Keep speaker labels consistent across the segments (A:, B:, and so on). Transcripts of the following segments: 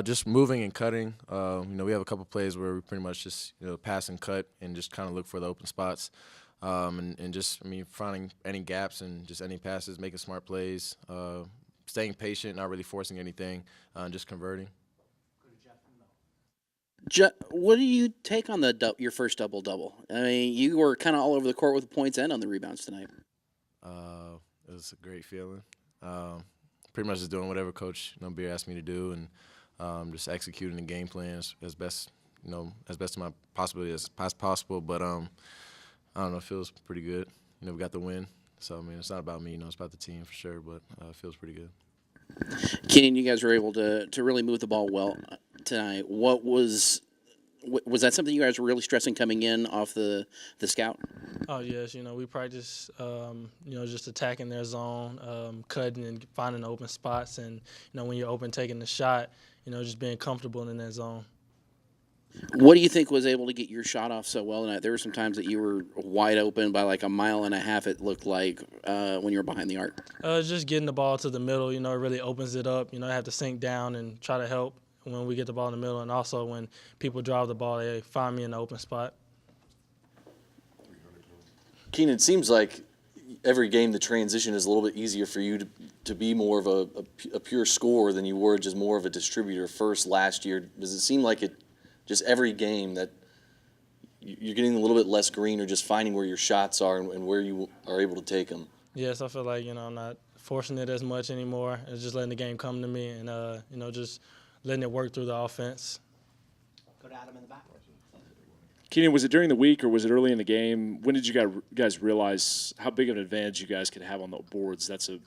A: Just moving and cutting. We have a couple plays where we pretty much just pass and cut and just kind of look for the open spots, and just finding any gaps and just any passes, making smart plays, staying patient, not really forcing anything, and just converting.
B: What do you take on your first double double? I mean, you were kind of all over the court with the points and on the rebounds tonight.
A: It was a great feeling. Um, Pretty much just doing whatever Coach Beer asked me to do, and just executing the game plan as best as best to my possibility as possible. But I don't know, it feels pretty good. We got the win, so it's not about me. It's about the team for sure. But it feels pretty good.
B: Kenyon, you guys were able to really move the ball well tonight. Was that something you guys were really stressing coming in off the scout?
C: Oh yes, we practice, just attacking their zone, cutting and finding open spots, and when you're open, taking the shot, just being comfortable in that zone.
B: What do you think was able to get your shot off so well tonight? There were some times that you were wide open by like a mile and a half. It looked like when you were behind the arc.
C: Just getting the ball to the middle, it really opens it up. I have to sink down and try to help when we get the ball in the middle, and also when people drive the ball, they find me in the open spot.
D: Keenan, it seems like every game the transition is a little bit easier for you to be more of a pure scorer than you were just more of a distributor first last year. Does it seem like it just every game that you're getting a little bit less green or just finding where your shots are and where you are able to take them?
C: Yes, I feel like, I'm not forcing it as much anymore. It's just letting the game come to me and, just letting it work through the offense.
E: Go to Adam in the back.
F: Keenan, was it during the week or was it early in the game? When did you guys realize how big of an advantage you guys could have on the boards? That's a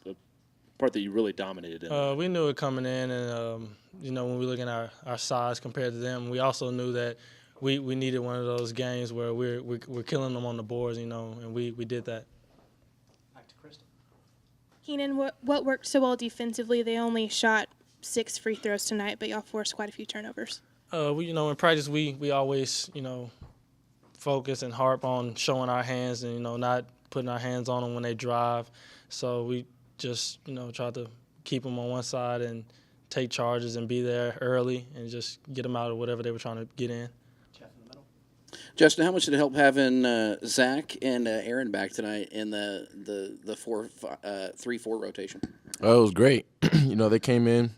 F: part that you really dominated in.
C: We knew it coming in, and when we look at our size compared to them, we also knew that we needed one of those games where we're killing them on the boards, and we did that.
E: Back to Kristen.
G: Keenan, what worked so well defensively? They only shot 6 free throws tonight, but y'all forced quite a few turnovers.
C: In practice we always focus and harp on showing our hands and not putting our hands on them when they drive. So we just try to keep them on one side and take charges and be there early and just get them out of whatever they were trying to get in.
E: Jeff in the middle.
B: Justin, how much did it help having Zach and Aaron back tonight in the 3-4 rotation?
A: Oh, it was great. They came in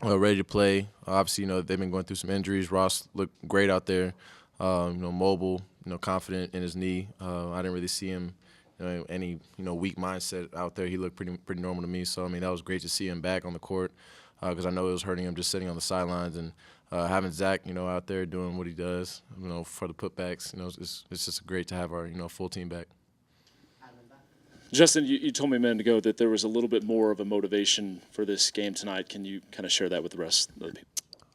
A: ready to play. Obviously, they've been going through some injuries. Ross looked great out there. Mobile, confident in his knee. I didn't really see him, any weak mindset out there. He looked pretty normal to me. So that was great to see him back on the court because I know it was hurting him just sitting on the sidelines and having Zach, out there doing what he does, for the putbacks. It's just great to have our full team back.
F: Justin, you told me a minute ago that there was a little bit more of a motivation for this game tonight. Can you kind of share that with the rest of the people?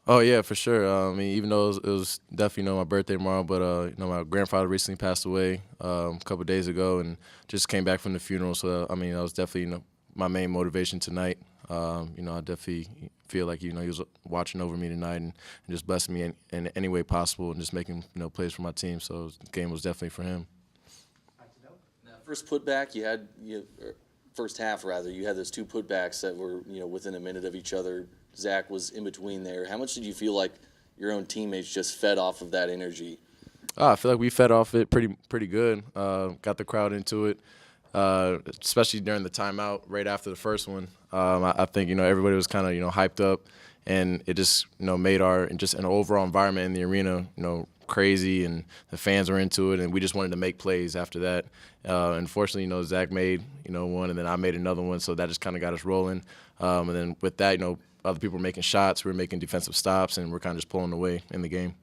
A: Oh, yeah, for sure. Even though it was definitely, my birthday tomorrow, but, my grandfather recently passed away a couple of days ago and just came back from the funeral. So, that was definitely, my main motivation tonight. I definitely feel like, he was watching over me tonight and just blessing me in any way possible and just making, plays for my team. So the game was definitely for him.
D: First putback, first half rather, you had those two putbacks that were within a minute of each other. Zach was in between there. How much did you feel like your own teammates just fed off of that energy?
A: I feel like we fed off it pretty good. Got the crowd into it, especially during the timeout right after the first one. I think everybody was kind of hyped up, and it just made just an overall environment in the arena crazy, and the fans were into it, and we just wanted to make plays after that. Unfortunately, Zach made one, and then I made another one, so that just kind of got us rolling. And then with that, other people were making shots, we were making defensive stops, and we're kind of just pulling away in the game.